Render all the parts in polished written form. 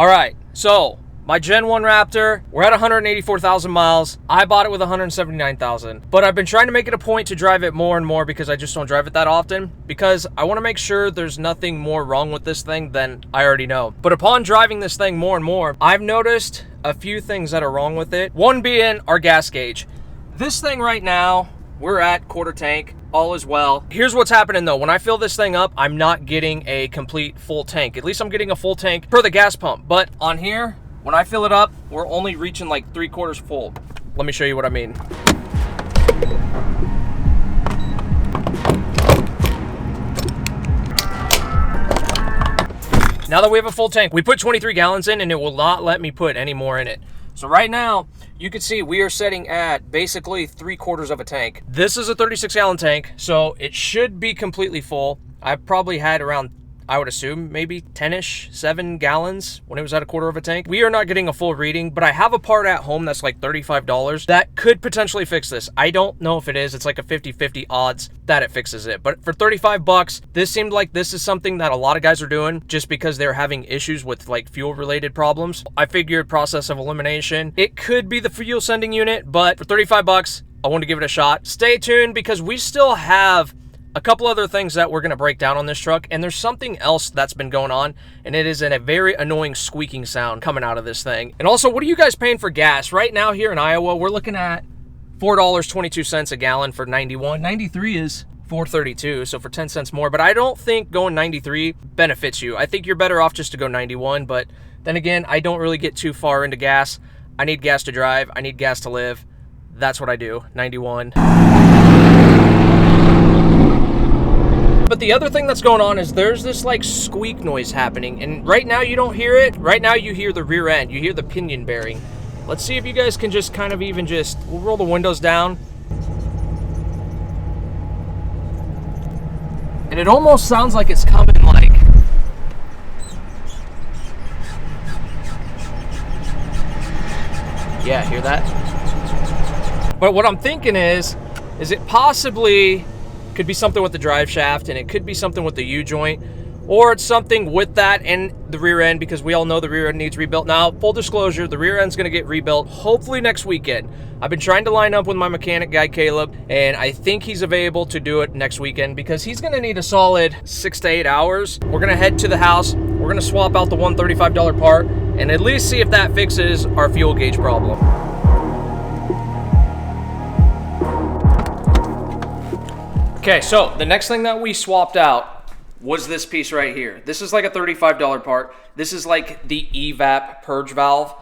All right, so my Gen 1 Raptor, we're at 184,000 miles. I bought it with 179,000, but I've been trying to make it a point to drive it more and more because I just don't drive it that often, because I want to make sure there's nothing more wrong with this thing than I already know. But upon driving this thing more and more, I've noticed a few things that are wrong with it. One being our gas gauge. This thing right now, we're at quarter tank, all is well. Here's what's happening though. When I fill this thing up, I'm not getting a complete full tank. At least I'm getting a full tank per the gas pump. But on here, when I fill it up, we're only reaching like 3/4 full. Let me show you what I mean. Now that we have a full tank, we put 23 gallons in and it will not let me put any more in it. So right now, you can see we are setting at basically 3/4 of a tank. This is a 36 gallon tank, so it should be completely full. I probably had around, I would assume, maybe 10-ish, 7 gallons when it was at 1/4 of a tank. We are not getting a full reading, but I have a part at home that's like $35 that could potentially fix this. I don't know if it is. It's like a 50-50 odds that it fixes it. But for 35 bucks, this seemed like this is something that a lot of guys are doing just because they're having issues with like fuel related problems. I figured process of elimination. It could be the fuel sending unit, but for 35 bucks, I want to give it a shot. Stay tuned because we still have a couple other things that we're going to break down on this truck, and there's something else that's been going on, and it is a very annoying squeaking sound coming out of this thing. And also, what are you guys paying for gas? Right now here in Iowa, we're looking at $4.22 a gallon for 91. 93 is $4.32, so for 10 cents more. But I don't think going 93 benefits you. I think you're better off just to go 91, but then again, I don't really get too far into gas. I need gas to drive. I need gas to live. That's what I do, 91. But the other thing that's going on is there's this like squeak noise happening, and right now you don't hear it. Right now you hear the rear end, you hear the pinion bearing. Let's see if you guys can just kind of even just, we'll roll the windows down. And it almost sounds like it's coming like, yeah, hear that? But what I'm thinking is it possibly could be something with the drive shaft, and it could be something with the U-joint, or it's something with that and the rear end, because we all know the rear end needs rebuilt. Now, full disclosure, the rear end's going to get rebuilt hopefully next weekend. I've been trying to line up with my mechanic guy, Caleb, and I think he's available to do it next weekend because he's going to need a solid 6 to 8 hours. We're going to head to the house. We're going to swap out the $135 part and at least see if that fixes our fuel gauge problem. Okay, so the next thing that we swapped out was this piece right here. This is like a $35 part. This is like the evap purge valve.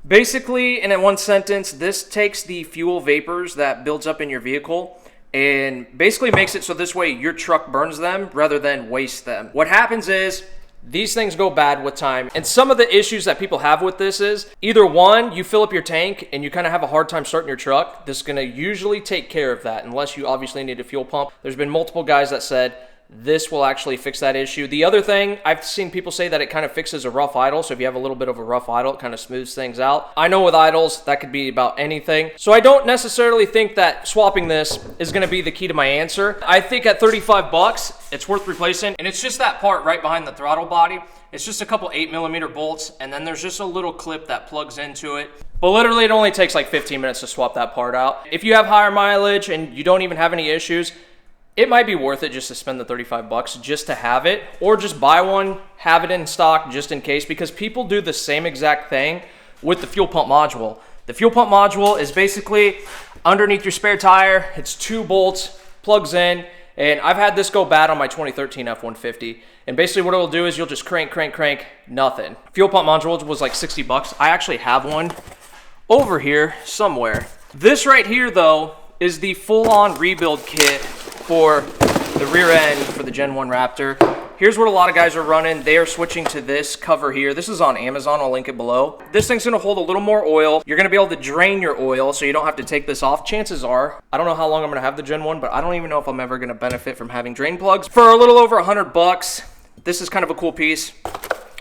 Basically, in one sentence, this takes the fuel vapors that builds up in your vehicle and basically makes it so this way your truck burns them rather than waste them. What happens is these things go bad with time. And some of the issues that people have with this is either one, you fill up your tank and you kind of have a hard time starting your truck. This is going to usually take care of that unless you obviously need a fuel pump. There's been multiple guys that said this will actually fix that issue. The other thing, I've seen people say that it kind of fixes a rough idle. So if you have a little bit of a rough idle, it kind of smooths things out. I know with idles, that could be about anything. So I don't necessarily think that swapping this is going to be the key to my answer. I think at 35 bucks, it's worth replacing. And it's just that part right behind the throttle body. It's just a couple 8mm bolts, and then there's just a little clip that plugs into it. But literally it only takes like 15 minutes to swap that part out. If you have higher mileage and you don't even have any issues, it might be worth it just to spend the 35 bucks just to have it, or just buy one, have it in stock just in case, because people do the same exact thing with the fuel pump module. The fuel pump module is basically underneath your spare tire. It's 2 bolts, plugs in, and I've had this go bad on my 2013 F-150. And basically what it'll do is you'll just crank, nothing. Fuel pump module was like 60 bucks. I actually have one over here somewhere. This right here though is the full-on rebuild kit for the rear end for the Gen 1 Raptor. Here's what a lot of guys are running. They are switching to this cover here. This is on Amazon. I'll link it below. This thing's going to hold a little more oil. You're going to be able to drain your oil so you don't have to take this off. Chances are, I don't know how long I'm going to have the Gen 1, but I don't even know if I'm ever going to benefit from having drain plugs. For a little over 100 bucks, this is kind of a cool piece.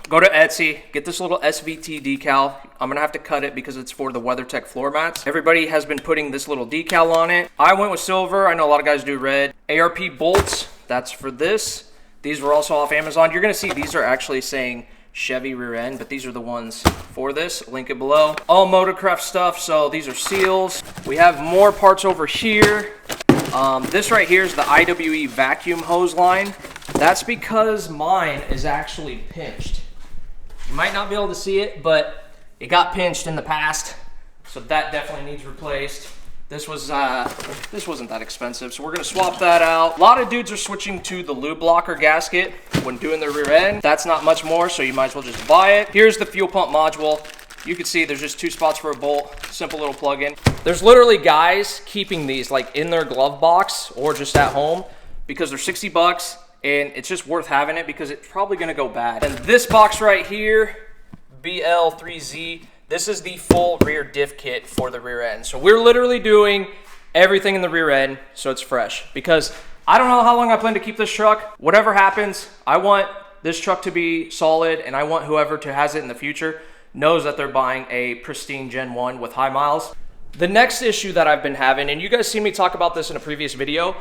Go to Etsy, get this little SVT decal. I'm gonna have to cut it because it's for the WeatherTech floor mats. Everybody has been putting this little decal on it. I went with silver. I know a lot of guys do red. ARP bolts, that's for this. These were also off Amazon. You're gonna see these are actually saying Chevy rear end, but these are the ones for this. Link it below. All Motorcraft stuff, so these are seals. We have more parts over here. This right here is the IWE vacuum hose line. That's because mine is actually pinched. You might not be able to see it, but it got pinched in the past, so that definitely needs replaced. This wasn't that expensive, so we're gonna swap that out. A lot of dudes are switching to the lube blocker gasket when doing their rear end. That's not much more, so you might as well just buy it. Here's the fuel pump module. You can see there's just 2 spots for a bolt, simple little plug-in. There's literally guys keeping these like in their glove box or just at home because they're 60 bucks and it's just worth having it because it's probably gonna go bad. And this box right here, BL3Z, this is the full rear diff kit for the rear end. So we're literally doing everything in the rear end so it's fresh because I don't know how long I plan to keep this truck. Whatever happens, I want this truck to be solid and I want whoever has it in the future knows that they're buying a pristine Gen 1 with high miles. The next issue that I've been having, and you guys see me talk about this in a previous video,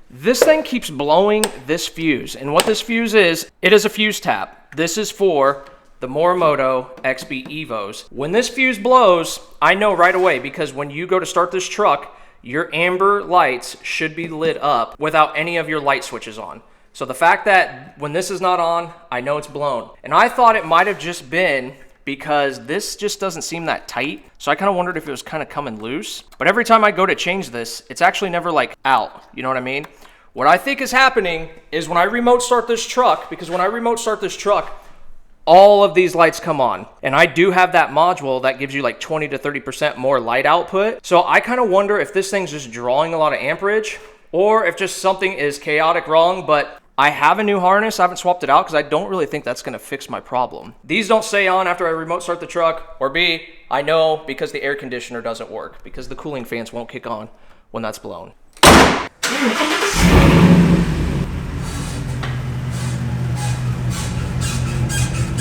this thing keeps blowing this fuse. And what this fuse is, it is a fuse tap. This is for the Morimoto XB Evos. When this fuse blows, I know right away because when you go to start this truck, your amber lights should be lit up without any of your light switches on. So the fact that when this is not on, I know it's blown. And I thought it might have just been because this just doesn't seem that tight. So I kind of wondered if it was kind of coming loose. But every time I go to change this, it's actually never like out. You know what I mean? What I think is happening is when I remote start this truck, because when I remote start this truck, all of these lights come on. And I do have that module that gives you like 20 to 30% more light output. So I kind of wonder if this thing's just drawing a lot of amperage or if just something is chaotic wrong, but I have a new harness. I haven't swapped it out because I don't really think that's going to fix my problem. These don't stay on after I remote start the truck, or B, I know because the air conditioner doesn't work because the cooling fans won't kick on when that's blown.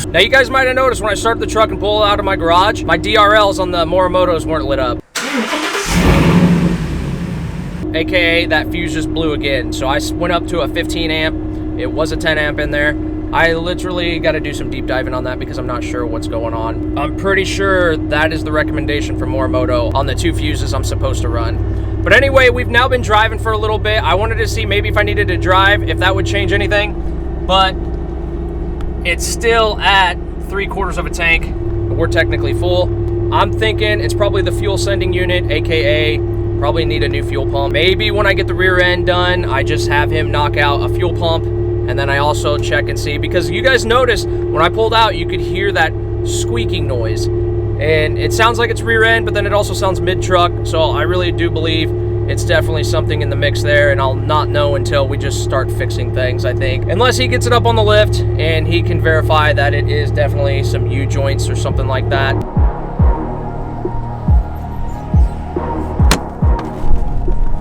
Now you guys might have noticed when I started the truck and pulled out of my garage, my DRLs on the Morimotos weren't lit up. AKA that fuse just blew again. So I went up to a 15 amp. It was a 10 amp in there. I literally got to do some deep diving on that because I'm not sure what's going on. I'm pretty sure that is the recommendation from Morimoto on the 2 fuses I'm supposed to run. But anyway, we've now been driving for a little bit. I wanted to see maybe if I needed to drive, if that would change anything. But it's still at 3/4 of a tank. We're technically full. I'm thinking it's probably the fuel sending unit, AKA probably need a new fuel pump. Maybe when I get the rear end done, I just have him knock out a fuel pump and then I also check and see, because you guys noticed when I pulled out, you could hear that squeaking noise. And it sounds like it's rear end, but then it also sounds mid-truck. So I really do believe it's definitely something in the mix there, and I'll not know until we just start fixing things, I think. Unless he gets it up on the lift and he can verify that it is definitely some U-joints or something like that.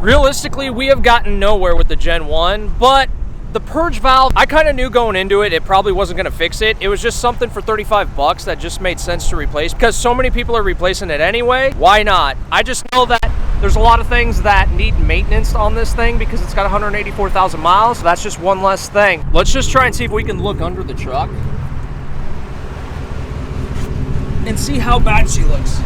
Realistically, we have gotten nowhere with the Gen 1, but the purge valve, I kind of knew going into it, it probably wasn't going to fix it. It was just something for 35 bucks that just made sense to replace because so many people are replacing it anyway. Why not? I just know that there's a lot of things that need maintenance on this thing because it's got 184,000 miles. So that's just one less thing. Let's just try and see if we can look under the truck and see how bad she looks.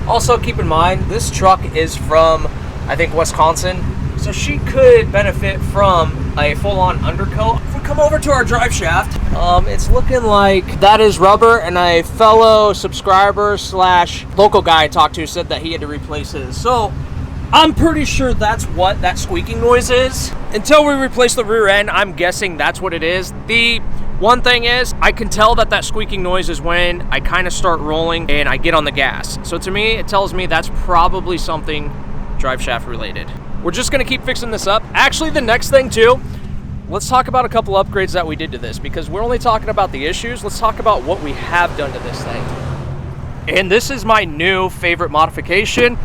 Also, keep in mind, this truck is from, I think, Wisconsin. So she could benefit from a full-on undercoat. If we come over to our drive shaft, it's looking like that is rubber, and a fellow subscriber slash local guy I talked to said that he had to replace his. So I'm pretty sure that's what that squeaking noise is. Until we replace the rear end, I'm guessing that's what it is. The one thing is, I can tell that that squeaking noise is when I kind of start rolling and I get on the gas. So to me, it tells me that's probably something drive shaft related. We're just gonna keep fixing this up. Actually, the next thing too, let's talk about a couple upgrades that we did to this, because we're only talking about the issues. Let's talk about what we have done to this thing. And this is my new favorite modification.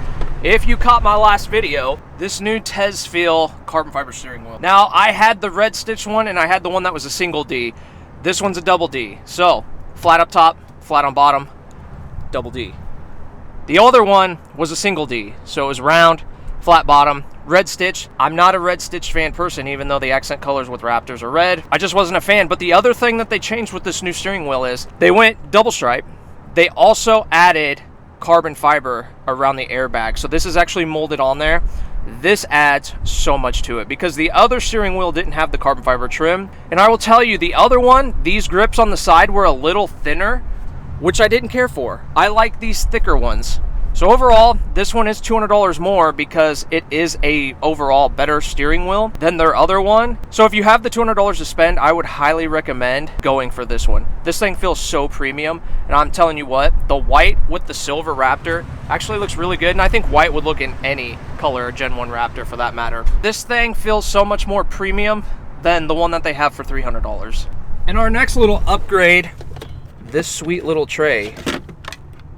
If you caught my last video, this new Tesfeel carbon fiber steering wheel. Now, I had the red stitch one and I had the one that was a single D. This one's a double D. So, flat up top, flat on bottom, double D. The other one was a single D. So it was round, flat bottom, red stitch. I'm not a red stitch fan person, even though the accent colors with Raptors are red. I just wasn't a fan. But the other thing that they changed with this new steering wheel is they went double stripe. They also added carbon fiber around the airbag. So this is actually molded on there. This adds so much to it because the other steering wheel didn't have the carbon fiber trim. And I will tell you, the other one, these grips on the side were a little thinner, which I didn't care for. I like these thicker ones. So overall, this one is $200 more because it is a overall better steering wheel than their other one. So if you have the $200 to spend, I would highly recommend going for this one. This thing feels so premium, and I'm telling you what, the white with the silver Raptor actually looks really good, and I think white would look in any color Gen 1 Raptor for that matter. This thing feels so much more premium than the one that they have for $300. And our next little upgrade, this sweet little tray.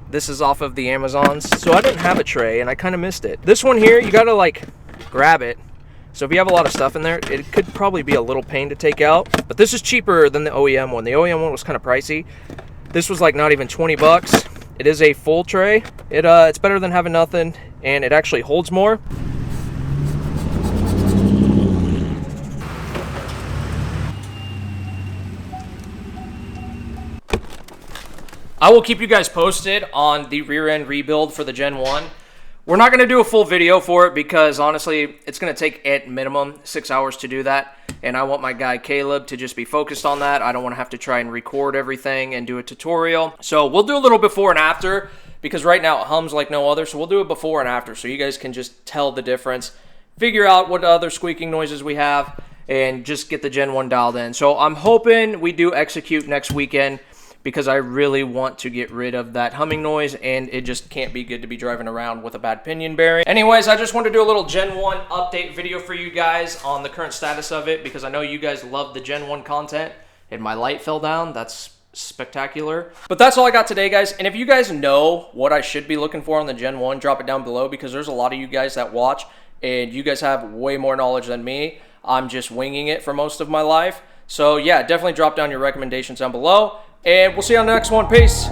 This is off of the Amazons, so I didn't have a tray and I kind of missed it. This one here, you gotta like grab it. So if you have a lot of stuff in there, it could probably be a little pain to take out. But this is cheaper than the OEM one. The OEM one was kind of pricey. This was like not even 20 bucks. It is a full tray. It's better than having nothing, and it actually holds more. I will keep you guys posted on the rear end rebuild for the Gen 1. We're not going to do a full video for it because honestly, it's going to take at minimum 6 hours to do that. And I want my guy Caleb to just be focused on that. I don't want to have to try and record everything and do a tutorial. So we'll do a little before and after because right now it hums like no other. So we'll do it before and after so you guys can just tell the difference, figure out what other squeaking noises we have, and just get the Gen 1 dialed in. So I'm hoping we do execute next weekend, because I really want to get rid of that humming noise, and it just can't be good to be driving around with a bad pinion bearing. Anyways, I just wanted to do a little Gen 1 update video for you guys on the current status of it, because I know you guys love the Gen 1 content, and my light fell down. That's spectacular. But that's all I got today, guys. And if you guys know what I should be looking for on the Gen 1, drop it down below, because there's a lot of you guys that watch, and you guys have way more knowledge than me. I'm just winging it for most of my life. So yeah, definitely drop down your recommendations down below. And we'll see you on the next one. Peace.